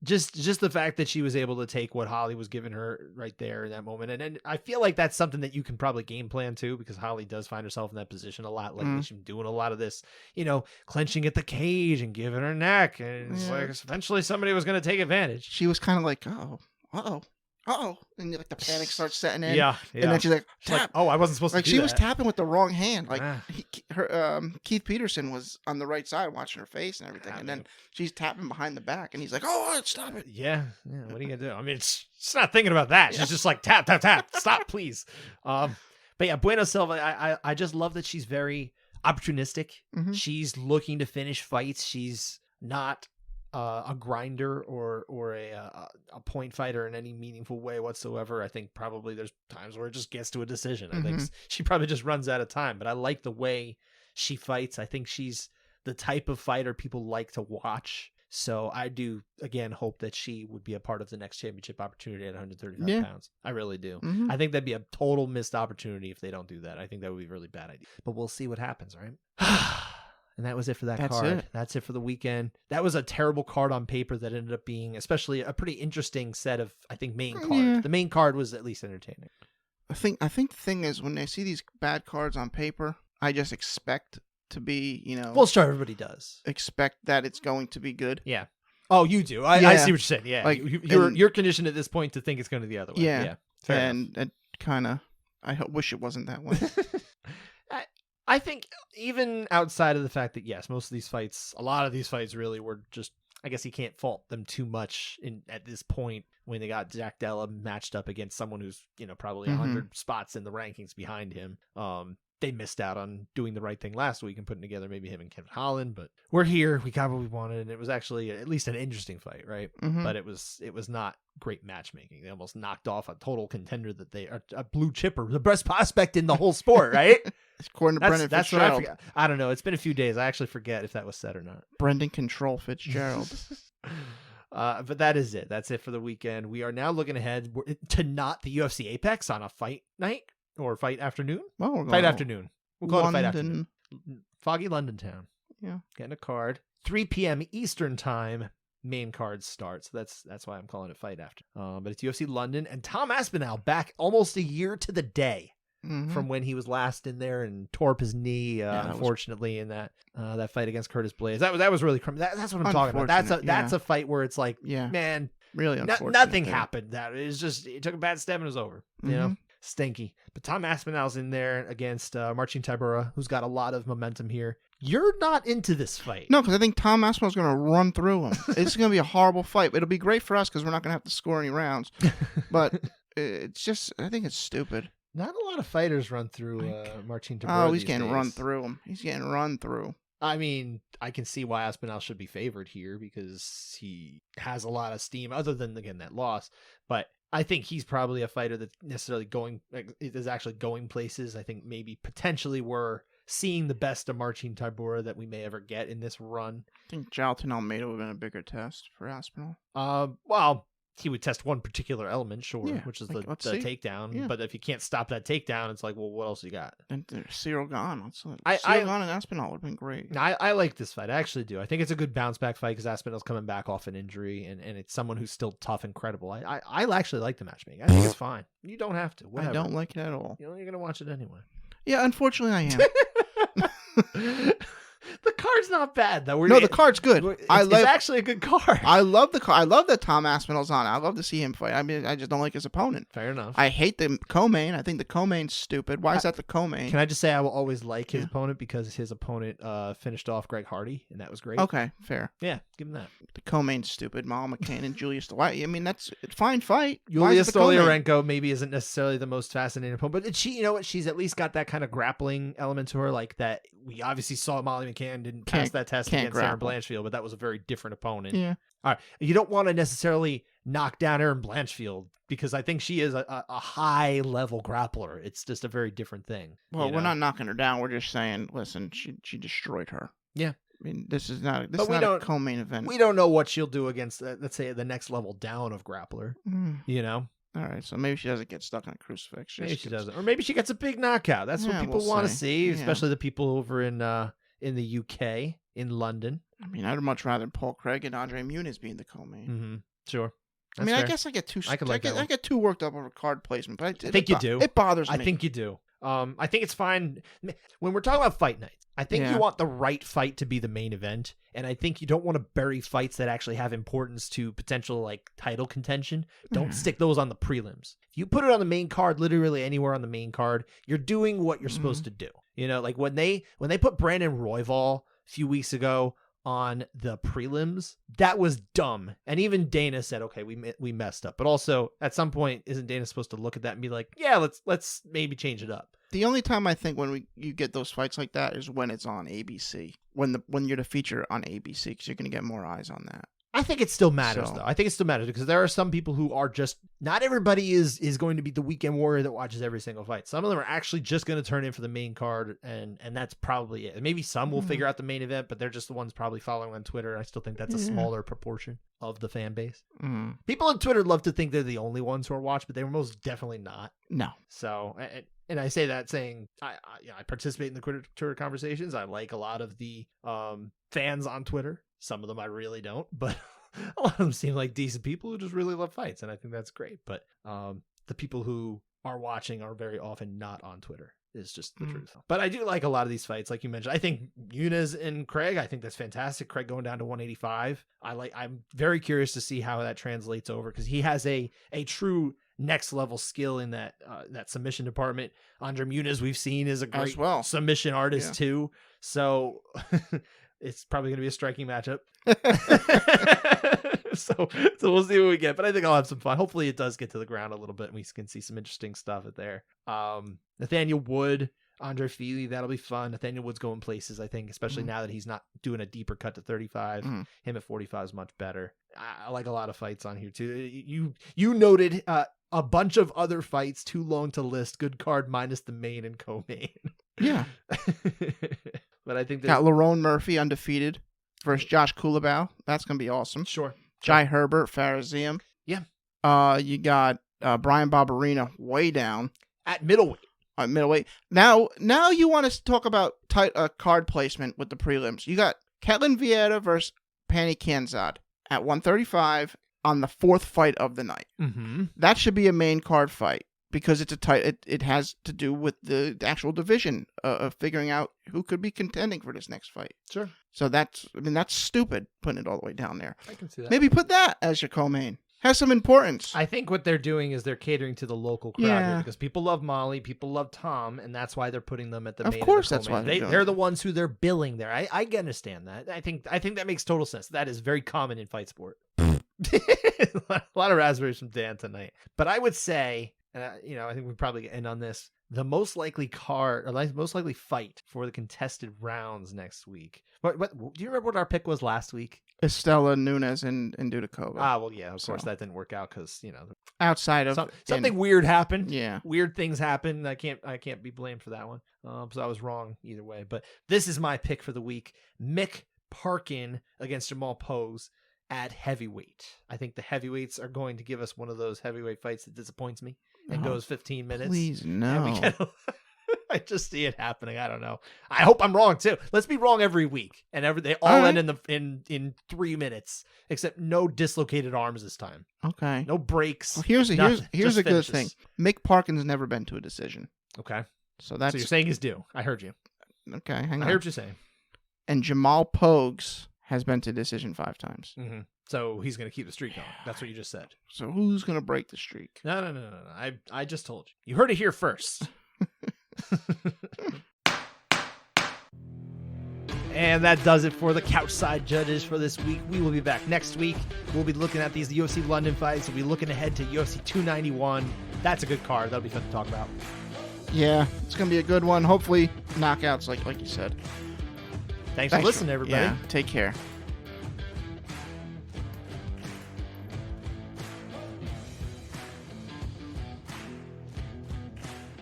Just the fact that she was able to take what Holly was giving her right there in that moment, and I feel like that's something that you can probably game plan too, because Holly does find herself in that position a lot lately. She's doing a lot of this, clenching at the cage and giving her neck, and it's like eventually somebody was going to take advantage. She was kind of like, and like the panic starts setting in. Yeah. And then she's like, tap. I wasn't supposed to do that. She was tapping with the wrong hand. Like Keith Peterson was on the right side watching her face and everything. And then she's tapping behind the back and he's like, stop it. Yeah. What are you going to do? I mean, it's not thinking about that. She's just like, tap, tap, tap. Stop, please. But yeah, Bueno Silva, I just love that she's very opportunistic. She's looking to finish fights. She's not a grinder or a point fighter in any meaningful way whatsoever. I think probably there's times where it just gets to a decision. I think she probably just runs out of time, but I like the way she fights. I think she's the type of fighter people like to watch. So I do, again, hope that she would be a part of the next championship opportunity at 135 pounds. I really do. Mm-hmm. I think that'd be a total missed opportunity if they don't do that. I think that would be a really bad idea. But we'll see what happens, right? And that was it for that card. That's it for the weekend. That was a terrible card on paper that ended up being, especially a pretty interesting set of, I think, main cards. Yeah. The main card was at least entertaining. I think the thing is, when I see these bad cards on paper, I just expect to be, Well, sure, everybody does. Expect that it's going to be good. Yeah. Oh, you do. I see what you're saying. Yeah. Like, you're conditioned at this point to think it's going to the other way. Yeah. Fair and it kind of, wish it wasn't that way. I think even outside of the fact that, yes, most of these fights, a lot of these fights really were just, I guess you can't fault them too much at this point when they got Jack Della matched up against someone who's, probably 100 spots in the rankings behind him. They missed out on doing the right thing last week and putting together maybe him and Kevin Holland, but we're here. We got what we wanted, and it was actually at least an interesting fight, right? Mm-hmm. But it was not great matchmaking. They almost knocked off a total contender that they are a blue chipper, the best prospect in the whole sport, right? According to Brendan that's Fitzgerald. what I forgot. I don't know. It's been a few days. I actually forget if that was said or not. Brendan Control Fitzgerald. But that is it. That's it for the weekend. We are now looking ahead to not the UFC Apex on a fight night or fight afternoon. Well, fight afternoon. We'll call London. it fight afternoon. Foggy London town. Yeah. Getting a card. 3 p.m. Eastern time. Main card starts. So that's why I'm calling it fight after. But it's UFC London and Tom Aspinall back almost a year to the day from when he was last in there and tore up his knee. Unfortunately, in that fight against Curtis Blaze. That was really that's what I'm talking about. That's a fight where it's like, man, really unfortunate. Nothing happened. That is just it took a bad step and it was over. You know. Stinky. But Tom Aspinall's in there against Marcin Tybura, who's got a lot of momentum here. You're not into this fight. No, because I think Tom Aspinall's going to run through him. It's going to be a horrible fight. It'll be great for us because we're not going to have to score any rounds. But it's just, I think it's stupid. Not a lot of fighters run through Marcin Tybura. Oh, he's getting run through him. He's getting run through. I mean, I can see why Aspinall should be favored here because he has a lot of steam other than, again, that loss. But I think he's probably a fighter that's necessarily is actually going places. I think maybe potentially we're seeing the best of Marcin Tybura that we may ever get in this run. I think Jailton Almeida would have been a bigger test for Aspinall. Well, he would test one particular element, sure, which is the takedown. Yeah. But if you can't stop that takedown, it's like, well, what else you got? And Cyril Gane. Cyril Gane and Aspinall would have been great. I like this fight. I actually do. I think it's a good bounce back fight because Aspinall's coming back off an injury, and it's someone who's still tough and credible. I actually like the matchmaking. I think it's fine. You don't have to. Whatever. I don't like it at all. You're going to watch it anyway. Yeah, unfortunately I am. The card's not bad though. The card's good. It's actually a good card. I love the card. I love that Tom Aspinall's on it. I love to see him fight. I mean, I just don't like his opponent. Fair enough. I hate the co-main. I think the co-main's stupid. Why is that the co-main? Can I just say I will always like his opponent because his opponent finished off Greg Hardy, and that was great. Okay, fair. Yeah, give him that. The co-main's stupid. Mal McCain and Julius. I mean, that's a fine fight. Julius Stoliarenko maybe isn't necessarily the most fascinating opponent, but she, you know what? She's at least got that kind of grappling element to her, like that. We obviously saw Molly McCann didn't pass that test against Aaron Blanchfield, but that was a very different opponent. Yeah. All right. You don't want to necessarily knock down Aaron Blanchfield because I think she is a high level grappler. It's just a very different thing. Well, we're not knocking her down. We're just saying, listen, she destroyed her. Yeah. I mean, this is not a co-main event. We don't know what she'll do against, let's say, the next level down of grappler. You know? All right, so maybe she doesn't get stuck on a crucifix. Maybe she doesn't. Or maybe she gets a big knockout. That's what people want to see, especially the people over in the UK, in London. I mean, I'd much rather Paul Craig and Andre Muniz being the co-main. Mm-hmm. Sure. That's I mean, fair. I guess I get too. I get too worked up over card placement, but I think you do. It bothers me. I think you do. I think it's fine when we're talking about fight nights. I think you want the right fight to be the main event, and I think you don't want to bury fights that actually have importance to potential like title contention. Don't stick those on the prelims. If you put it on the main card, literally anywhere on the main card, you're doing what you're supposed to do. You know, like when they put Brandon Royval a few weeks ago on the prelims, that was dumb. And even Dana said, okay, we messed up. But also at some point, isn't Dana supposed to look at that and be like, yeah, let's maybe change it up? The only time I think you get those fights like that is when it's on ABC. When you're the feature on ABC, because you're going to get more eyes on that. I think it still matters, So- though. I think it still matters because there are some people who are just not everybody is going to be the weekend warrior that watches every single fight. Some of them are actually just going to turn in for the main card, and that's probably it. Maybe some will figure out the main event, but they're just the ones probably following on Twitter. I still think that's a smaller proportion of the fan base. Mm. People on Twitter love to think they're the only ones who are watched, but they were most definitely not. No. So, and I say that saying I participate in the Twitter conversations. I like a lot of the fans on Twitter. Some of them I really don't, but a lot of them seem like decent people who just really love fights, and I think that's great. But the people who are watching are very often not on Twitter. Is just the truth. But I do like a lot of these fights, like you mentioned. I think Muniz and Craig, I think that's fantastic. Craig going down to 185. I'm very curious to see how that translates over because he has a true next level skill in that submission department. Andre Muniz we've seen is a great submission artist too. So it's probably going to be a striking matchup. So we'll see what we get, but I think I'll have some fun. Hopefully it does get to the ground a little bit and we can see some interesting stuff there. Nathaniel Wood, Andre Feely, that'll be fun. Nathaniel Wood's going places, I think, especially now that he's not doing a deeper cut to 35. Him at 45 is much better. I like a lot of fights on here too. You noted a bunch of other fights, too long to list. Good card minus the main and co-main. Yeah. But I think got Lerone Murphy undefeated versus Josh Kulabau. That's going to be awesome. Sure. Jai Herbert, Farazim. Yeah. You got Brian Barberina way down. At middleweight. Middleweight. Now you want to talk about card placement with the prelims. You got Ketlin Vieira versus Pani Kanzad at 135 on the fourth fight of the night. Mm-hmm. That should be a main card fight because it's it has to do with the actual division of figuring out who could be contending for this next fight. Sure. So that's stupid putting it all the way down there. I can see that. Maybe put that as your co-main. Has some importance. I think what they're doing is they're catering to the local crowd here because people love Molly, people love Tom, and that's why they're putting them at the main. Of course, that's why they're the ones who they're billing there. I understand that. I think that makes total sense. That is very common in fight sport. A lot of raspberries from Dan tonight, but I would say, and I think we probably end on this. The most likely most likely fight for the contested rounds next week. What do you remember what our pick was last week? Estella, Nunes, and Dudakova. Well, yeah, of course that didn't work out because outside of something weird happened. Yeah, weird things happened. I can't be blamed for that one. So I was wrong either way. But this is my pick for the week: Mick Parkin against Jamal Pose at heavyweight. I think the heavyweights are going to give us one of those heavyweight fights that disappoints me and goes 15 minutes. Please no. I just see it happening. I don't know. I hope I'm wrong too. Let's be wrong every week, and they all end in 3 minutes, except no dislocated arms this time. Okay. No breaks. Well, here's a good finishes. thing. Mick Parkin's never been to a decision. Okay. So you're saying he's due. I heard you. Okay. Hang on. I heard what you're saying. And Jamal Pogues has been to decision 5 times. Mm-hmm. So he's going to keep the streak going. That's what you just said. So who's going to break the streak? No. I just told you. You heard it here first. And that does it for the Couchside Judges for this week. We will be back next week. We'll be looking at these UFC London fights. We'll be looking ahead to UFC 291. That's a good card. That'll be fun to talk about. Yeah, it's going to be a good one. Hopefully knockouts like you said. Thanks for listening, everybody. Yeah, take care.